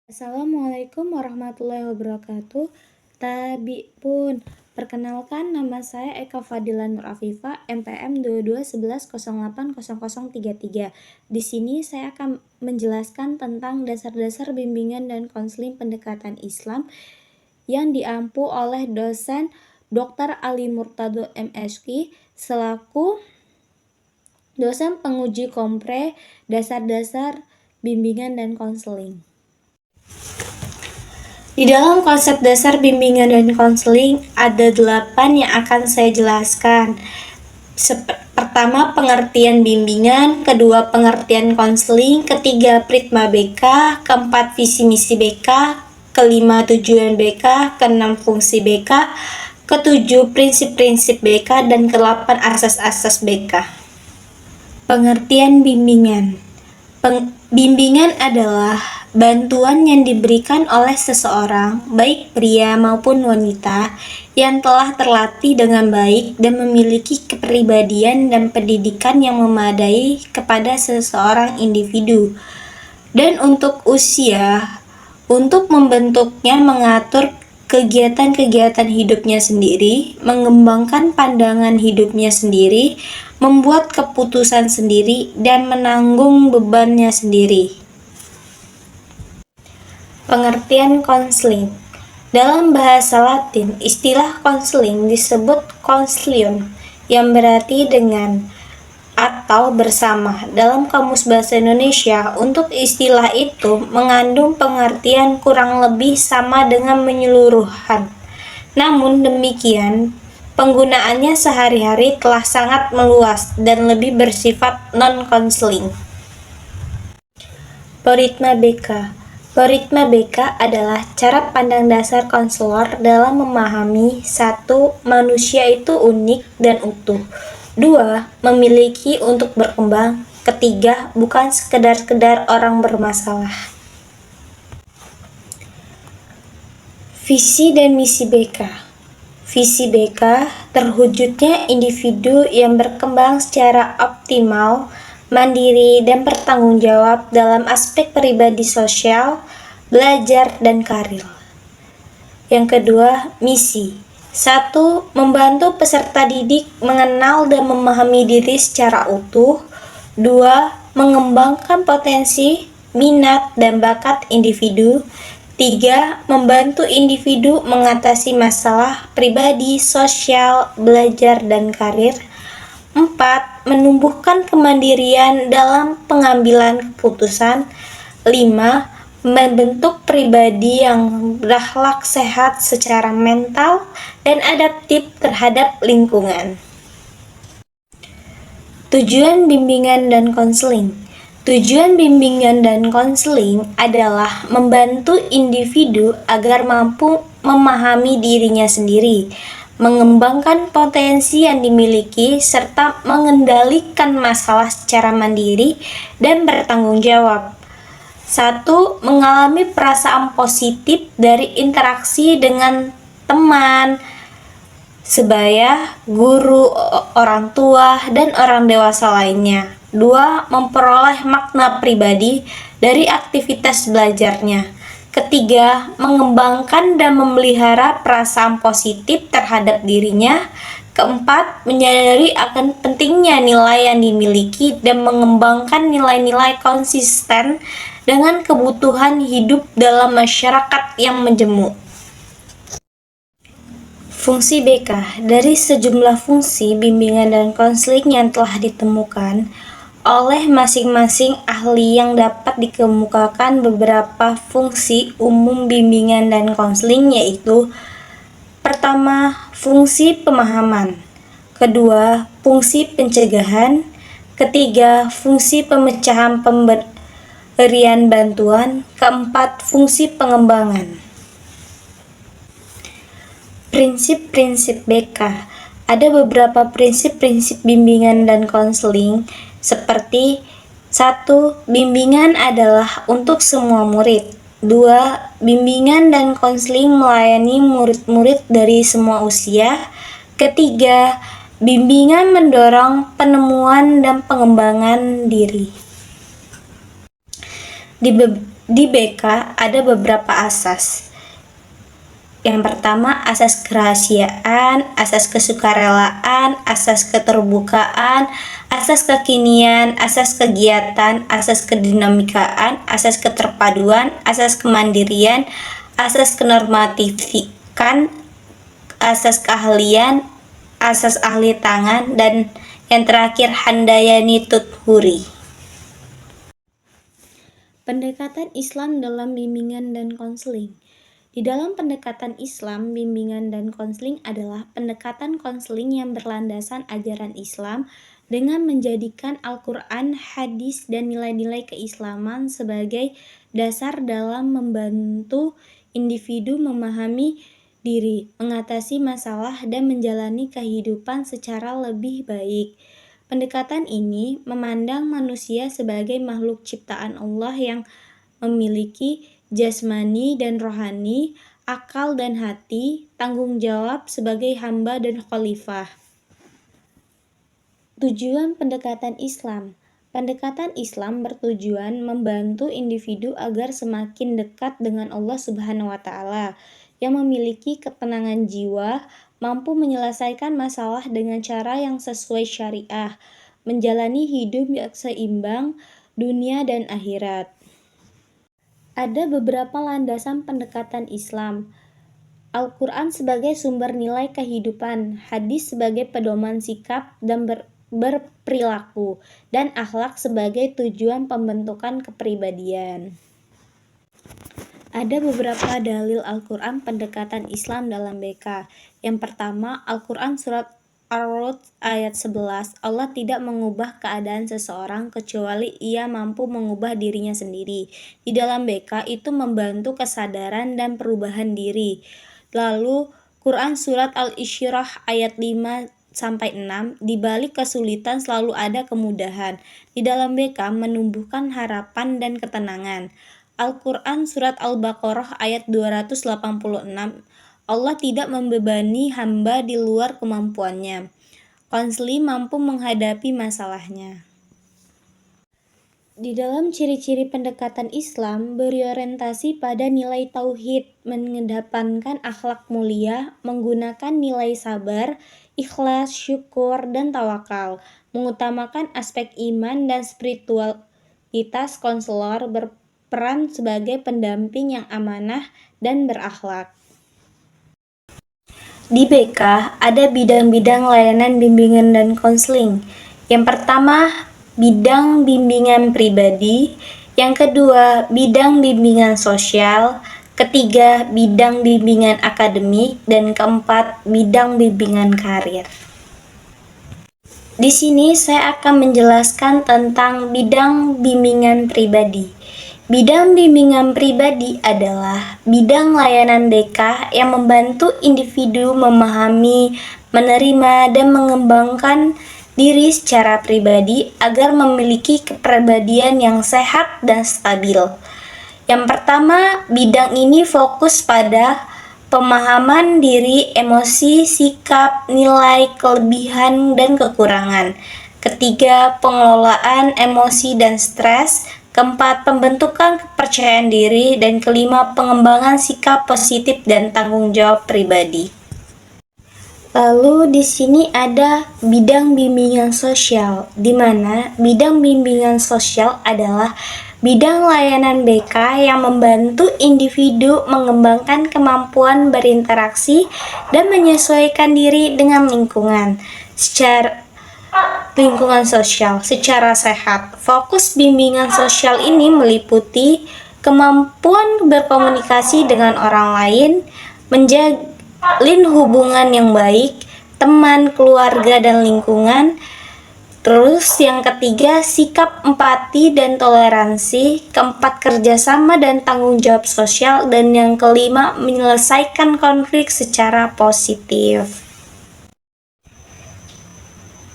Assalamualaikum warahmatullahi wabarakatuh. Perkenalkan nama saya Eka Fadila Nur Afifa, MPM 2211080033. Di sini saya akan menjelaskan tentang dasar-dasar bimbingan dan konseling pendekatan Islam yang diampu oleh dosen Dr. Ali Murtado MSQ selaku dosen penguji kompre dasar-dasar bimbingan dan konseling. Di dalam konsep dasar bimbingan dan konseling ada 8 yang akan saya jelaskan. Pertama, pengertian bimbingan, kedua, pengertian konseling, ketiga, Pritma BK, keempat, visi misi BK, kelima, tujuan BK, keenam, fungsi BK, ketujuh, prinsip-prinsip BK, dan kedelapan, asas-asas BK. Pengertian bimbingan. Bimbingan adalah bantuan yang diberikan oleh seseorang, baik pria maupun wanita, yang telah terlatih dengan baik dan memiliki kepribadian dan pendidikan yang memadai kepada seseorang individu. Dan untuk usia, untuk membentuknya mengatur kegiatan-kegiatan hidupnya sendiri, mengembangkan pandangan hidupnya sendiri, membuat keputusan sendiri, dan menanggung bebannya sendiri. Pengertian konseling. Dalam bahasa Latin, istilah konseling disebut consilium, yang berarti dengan atau bersama. Dalam Kamus Bahasa Indonesia, untuk istilah itu mengandung pengertian kurang lebih sama dengan menyeluruhan. Namun demikian, penggunaannya sehari-hari telah sangat meluas dan lebih bersifat non-konseling. Poritma BK. Poritma BK adalah cara pandang dasar konselor dalam memahami 1. Manusia itu unik dan utuh. 2. Memiliki untuk berkembang. 3. Bukan sekedar orang bermasalah. Visi dan misi BK. Visi BK terwujudnya individu yang berkembang secara optimal, mandiri, dan bertanggung jawab dalam aspek pribadi, sosial, belajar, dan karir. Yang kedua, misi. 1. Membantu peserta didik mengenal dan memahami diri secara utuh. 2. Mengembangkan potensi, minat, dan bakat individu. 3. Membantu individu mengatasi masalah pribadi, sosial, belajar, dan karir. 4. Menumbuhkan kemandirian dalam pengambilan keputusan. 5. Membentuk pribadi yang berakhlak sehat secara mental dan adaptif terhadap lingkungan. Tujuan bimbingan dan konseling. Tujuan bimbingan dan konseling adalah membantu individu agar mampu memahami dirinya sendiri, mengembangkan potensi yang dimiliki, serta mengendalikan masalah secara mandiri dan bertanggung jawab. 1. Mengalami perasaan positif dari interaksi dengan teman, sebaya, guru, orang tua, dan orang dewasa lainnya. 2. Memperoleh makna pribadi dari aktivitas belajarnya. 3. Mengembangkan dan memelihara perasaan positif terhadap dirinya. 4. Menyadari akan pentingnya nilai yang dimiliki dan mengembangkan nilai-nilai konsisten dengan kebutuhan hidup dalam masyarakat yang majemuk. Fungsi BK. Dari sejumlah fungsi bimbingan dan konseling yang telah ditemukan oleh masing-masing ahli yang dapat dikemukakan beberapa fungsi umum bimbingan dan konseling, yaitu: pertama, fungsi pemahaman. Kedua, fungsi pencegahan. Ketiga, fungsi pemecahan pemberian bantuan. Keempat, fungsi pengembangan. Prinsip-prinsip BK. Ada beberapa prinsip-prinsip bimbingan dan konseling, seperti: 1. Bimbingan adalah untuk semua murid. 2. Bimbingan dan konseling melayani murid-murid dari semua usia. Ketiga, bimbingan mendorong penemuan dan pengembangan diri. Di BK ada beberapa asas. Yang pertama, asas kerahasiaan, asas kesukarelaan, asas keterbukaan, asas kekinian, asas kegiatan, asas kedinamikaan, asas keterpaduan, asas kemandirian, asas kenormatifikan, asas keahlian, asas ahli tangan, dan yang terakhir Handayani Tuthuri. Pendekatan Islam dalam bimbingan dan konseling. Di dalam pendekatan Islam, bimbingan dan konseling adalah pendekatan konseling yang berlandasan ajaran Islam dengan menjadikan Al-Quran, hadis, dan nilai-nilai keislaman sebagai dasar dalam membantu individu memahami diri, mengatasi masalah, dan menjalani kehidupan secara lebih baik. Pendekatan ini memandang manusia sebagai makhluk ciptaan Allah yang memiliki jasmani dan rohani, akal dan hati, tanggung jawab sebagai hamba dan khalifah. Tujuan pendekatan Islam. Pendekatan Islam bertujuan membantu individu agar semakin dekat dengan Allah Subhanahu wa taala, yang memiliki ketenangan jiwa, mampu menyelesaikan masalah dengan cara yang sesuai syariah, menjalani hidup yang seimbang dunia dan akhirat. Ada beberapa landasan pendekatan Islam. Al-Quran sebagai sumber nilai kehidupan, hadis sebagai pedoman sikap dan berperilaku, dan akhlak sebagai tujuan pembentukan kepribadian. Ada beberapa dalil Al-Quran pendekatan Islam dalam BK. Yang pertama, Al-Quran surat Ar-Ra'd ayat 11, Allah tidak mengubah keadaan seseorang kecuali ia mampu mengubah dirinya sendiri. Di dalam BK itu membantu kesadaran dan perubahan diri. Lalu Quran surat Al-Isyrah ayat 5-6, di balik kesulitan selalu ada kemudahan. Di dalam BK menumbuhkan harapan dan ketenangan. Al-Quran surat Al-Baqarah ayat 286, Allah tidak membebani hamba di luar kemampuannya. Konseling mampu menghadapi masalahnya. Di dalam ciri-ciri pendekatan Islam berorientasi pada nilai tauhid, mengedepankan akhlak mulia, menggunakan nilai sabar, ikhlas, syukur, dan tawakal, mengutamakan aspek iman dan spiritualitas. Konselor berperan sebagai pendamping yang amanah dan berakhlak. Di BK ada bidang-bidang layanan bimbingan dan konseling. Yang pertama, bidang bimbingan pribadi. Yang kedua, bidang bimbingan sosial. Ketiga, bidang bimbingan akademik. Dan keempat, bidang bimbingan karir. Di sini saya akan menjelaskan tentang bidang bimbingan pribadi. Bidang bimbingan pribadi adalah bidang layanan BK yang membantu individu memahami, menerima, dan mengembangkan diri secara pribadi agar memiliki kepribadian yang sehat dan stabil. Yang pertama, bidang ini fokus pada pemahaman diri, emosi, sikap, nilai, kelebihan, dan kekurangan. Ketiga, pengelolaan emosi dan stres. Keempat, pembentukan kepercayaan diri. Dan kelima, pengembangan sikap positif dan tanggung jawab pribadi. Lalu di sini ada bidang bimbingan sosial, di mana bidang bimbingan sosial adalah bidang layanan BK yang membantu individu mengembangkan kemampuan berinteraksi dan menyesuaikan diri dengan lingkungan sosial secara sehat. Fokus bimbingan sosial ini meliputi kemampuan berkomunikasi dengan orang lain, menjalin hubungan yang baik, teman, keluarga, dan lingkungan. Terus yang ketiga, sikap empati dan toleransi. Keempat, kerjasama dan tanggung jawab sosial. Dan yang kelima, menyelesaikan konflik secara positif.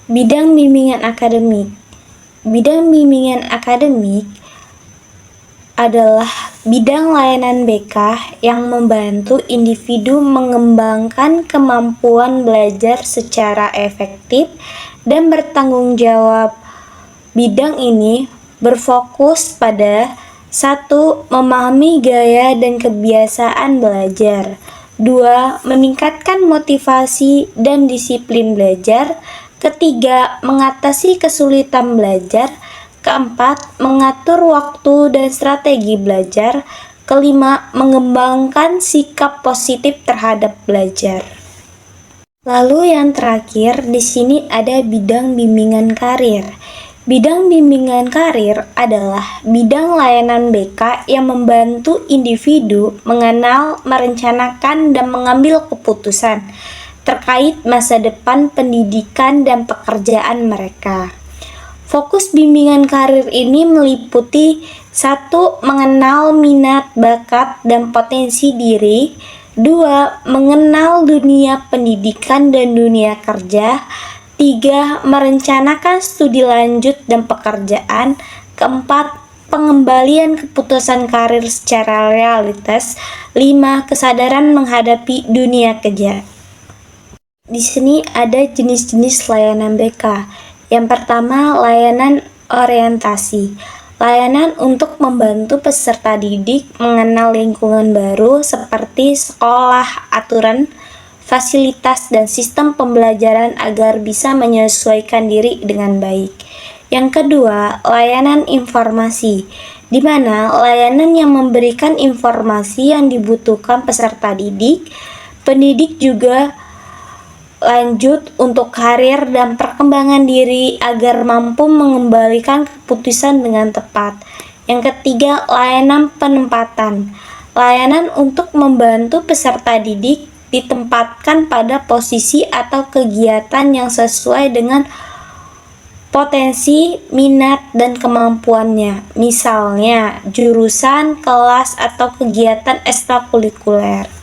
Bidang bimbingan akademik. Bidang bimbingan akademik adalah bidang layanan BK yang membantu individu mengembangkan kemampuan belajar secara efektif dan bertanggung jawab. Bidang ini berfokus pada 1. Memahami gaya dan kebiasaan belajar. 2. Meningkatkan motivasi dan disiplin belajar. Ketiga, mengatasi kesulitan belajar. Keempat, mengatur waktu dan strategi belajar. Kelima, mengembangkan sikap positif terhadap belajar. Lalu yang terakhir, di sini ada bidang bimbingan karir. Bidang bimbingan karir adalah bidang layanan BK yang membantu individu mengenal, merencanakan, dan mengambil keputusan terkait masa depan pendidikan dan pekerjaan mereka. Fokus bimbingan karir ini meliputi 1. Mengenal minat, bakat, dan potensi diri. 2. Mengenal dunia pendidikan dan dunia kerja. 3. Merencanakan studi lanjut dan pekerjaan. Keempat, pengembalian keputusan karir secara realitas. 5. Kesadaran menghadapi dunia kerja. Di sini ada jenis-jenis layanan BK. Yang pertama, layanan orientasi. Layanan untuk membantu peserta didik mengenal lingkungan baru seperti sekolah, aturan, fasilitas, dan sistem pembelajaran agar bisa menyesuaikan diri dengan baik. Yang kedua, layanan informasi, di mana layanan yang memberikan informasi yang dibutuhkan peserta didik. Pendidik juga lanjut untuk karir dan perkembangan diri agar mampu mengembalikan keputusan dengan tepat. Yang ketiga, layanan penempatan. Layanan untuk membantu peserta didik ditempatkan pada posisi atau kegiatan yang sesuai dengan potensi, minat, dan kemampuannya. Misalnya, jurusan, kelas, atau kegiatan ekstrakurikuler.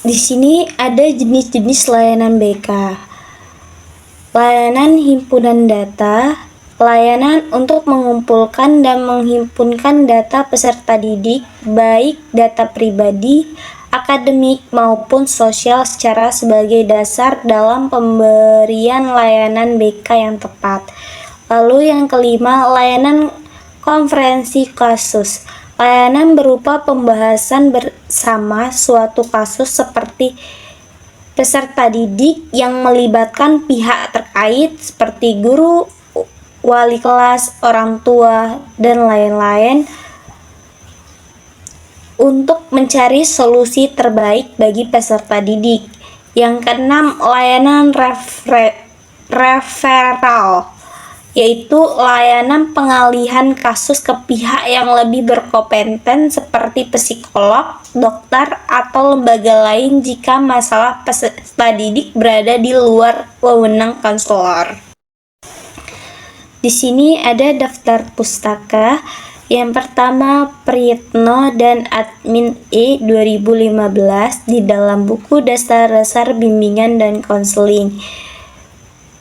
Di sini ada jenis-jenis layanan BK. Layanan himpunan data, layanan untuk mengumpulkan dan menghimpunkan data peserta didik, baik data pribadi, akademik, maupun sosial secara sebagai dasar dalam pemberian layanan BK yang tepat. Lalu yang kelima, layanan konferensi kasus. Layanan berupa pembahasan bersama suatu kasus seperti peserta didik yang melibatkan pihak terkait seperti guru, wali kelas, orang tua, dan lain-lain untuk mencari solusi terbaik bagi peserta didik. Yang keenam, layanan referral, yaitu layanan pengalihan kasus ke pihak yang lebih berkompeten seperti psikolog, dokter, atau lembaga lain jika masalah peserta didik berada di luar wewenang konselor. Di sini ada daftar pustaka. Yang pertama, Priyetno dan Admin E 2015 di dalam buku Dasar-Dasar Bimbingan dan Konseling.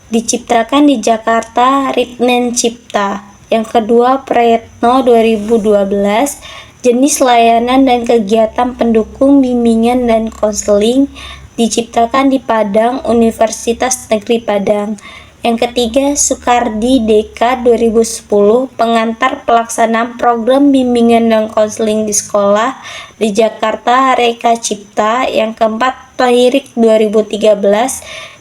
Diciptakan di Jakarta, Ritnen Cipta. Yang kedua, Priyetno 2012, jenis layanan dan kegiatan pendukung bimbingan dan konseling, diciptakan di Padang, Universitas Negeri Padang. Yang ketiga, Sukardi Deka 2010, pengantar pelaksanaan program bimbingan dan konseling di sekolah di Jakarta, Reka Cipta. Yang keempat, Tohirik 2013,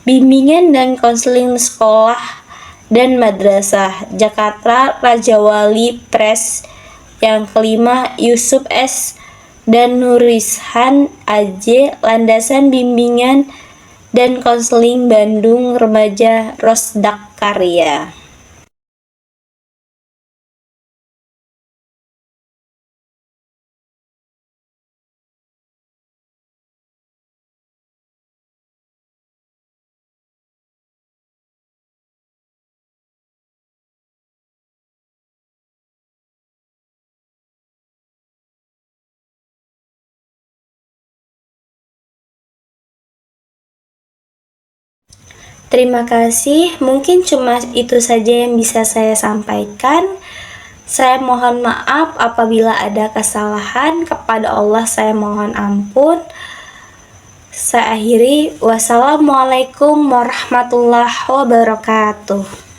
bimbingan dan konseling sekolah dan madrasah, Jakarta, Raja Wali Press. Yang kelima, Yusuf S. dan Nurishan AJ, landasan bimbingan dan konseling Bandung Remaja Rosdak Karya. Terima kasih, mungkin cuma itu saja yang bisa saya sampaikan. Saya mohon maaf apabila ada kesalahan, kepada Allah saya mohon ampun. Saya akhiri, wassalamualaikum warahmatullahi wabarakatuh.